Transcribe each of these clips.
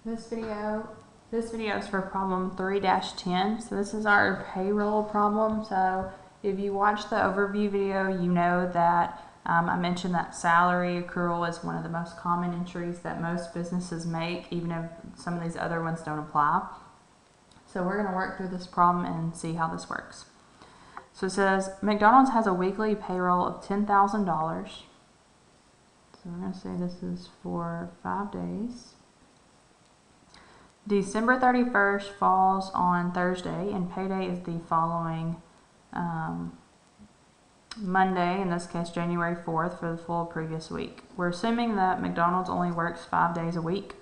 This video is for problem 3-10. So this is our payroll problem. So if you watch the overview video, you know that I mentioned that salary accrual is one of the most common entries that most businesses make, even if some of these other ones don't apply. So we're going to work through this problem and see how this works. So it says McDonald's has a weekly payroll of $10,000. So we're going to say this is for 5 days. December 31st falls on Thursday, and payday is the following Monday, in this case January 4th, for the full previous week. We're assuming that McDonald's only works 5 days a week,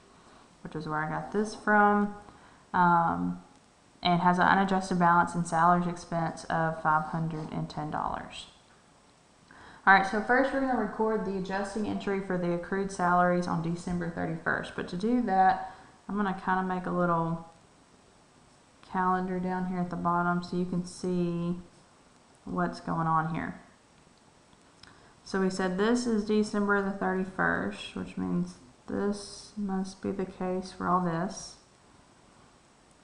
which is where I got this from, and has an unadjusted balance in salaries expense of $510. Alright, so first we're going to record the adjusting entry for the accrued salaries on December 31st, but to do that I'm going to kind of make a little calendar down here at the bottom so you can see what's going on here. So we said this is December the 31st, which means this must be the case for all this.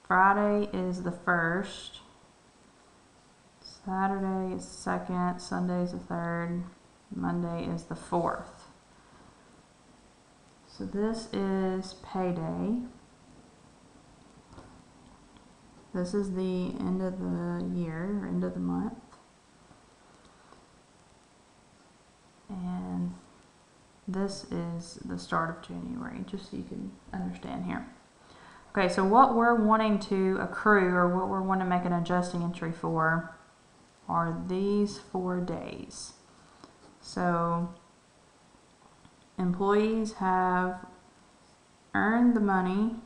Friday is the 1st, Saturday is 2nd, Sunday is the 3rd, Monday is the 4th. So this is payday. This is the end of the year, or end of the month. And this is the start of January, just so you can understand here. Okay, so what we're wanting to accrue, or what we're wanting to make an adjusting entry for, are these 4 days. So employees have earned the money,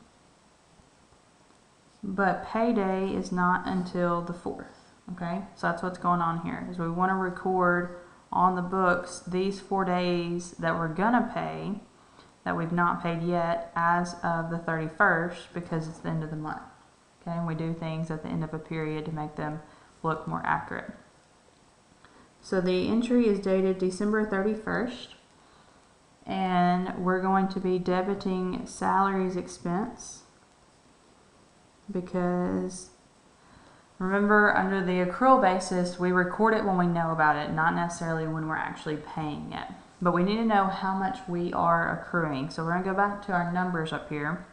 but payday is not until the 4th. Okay, so that's what's going on here, is we want to record on the books these 4 days that we're gonna pay that we've not paid yet as of the 31st, because it's the end of the month. Okay, and we do things at the end of a period to make them look more accurate. So the entry is dated December 31st. And we're going to be debiting salaries expense, because remember, under the accrual basis we record it when we know about it, not necessarily when we're actually paying it. But we need to know how much we are accruing. So we're going to go back to our numbers up here.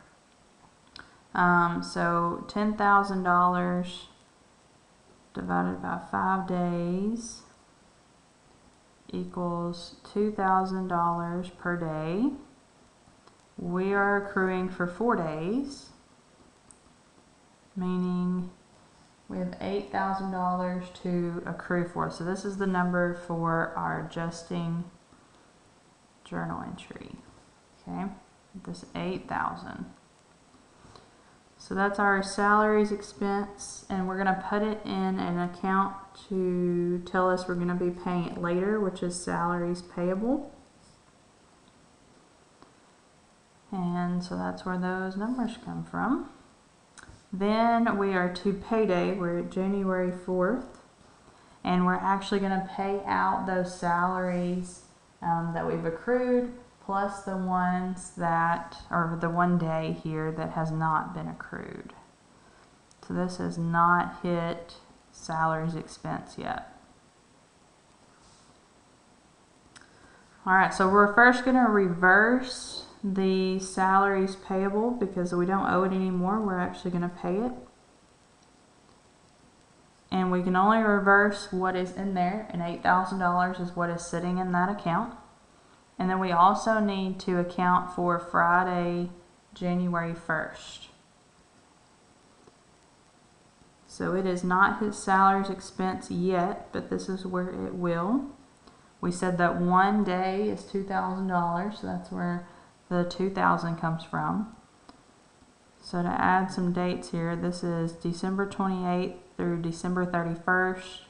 So $10,000 divided by 5 days equals $2,000 per day. We are accruing for 4 days, meaning we have $8,000 to accrue for. So this is the number for our adjusting journal entry. Okay, this 8,000. So that's our salaries expense, and we're going to put it in an account to tell us we're going to be paying it later, which is salaries payable. And so that's where those numbers come from. Then we are to payday. We're at January 4th, and we're actually going to pay out those salaries that we've accrued, plus the ones that, or the 1 day here that has not been accrued. So this has not hit salaries expense yet. Alright, so we're first going to reverse the salaries payable, because we don't owe it anymore. We're actually going to pay it. And we can only reverse what is in there, and $8,000 is what is sitting in that account. And then we also need to account for Friday, January 1st. So it is not his salaries expense yet, but this is where it will. We said that 1 day is $2,000, so that's where the $2,000 comes from. So to add some dates here, this is December 28th through December 31st,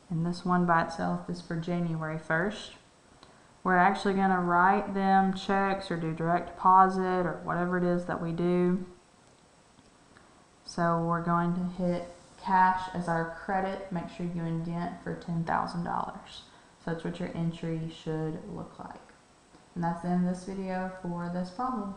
and this one by itself is for January 1st. We're actually going to write them checks or do direct deposit or whatever it is that we do. So we're going to hit cash as our credit. Make sure you indent for $10,000. So that's what your entry should look like. And that's the end of this video for this problem.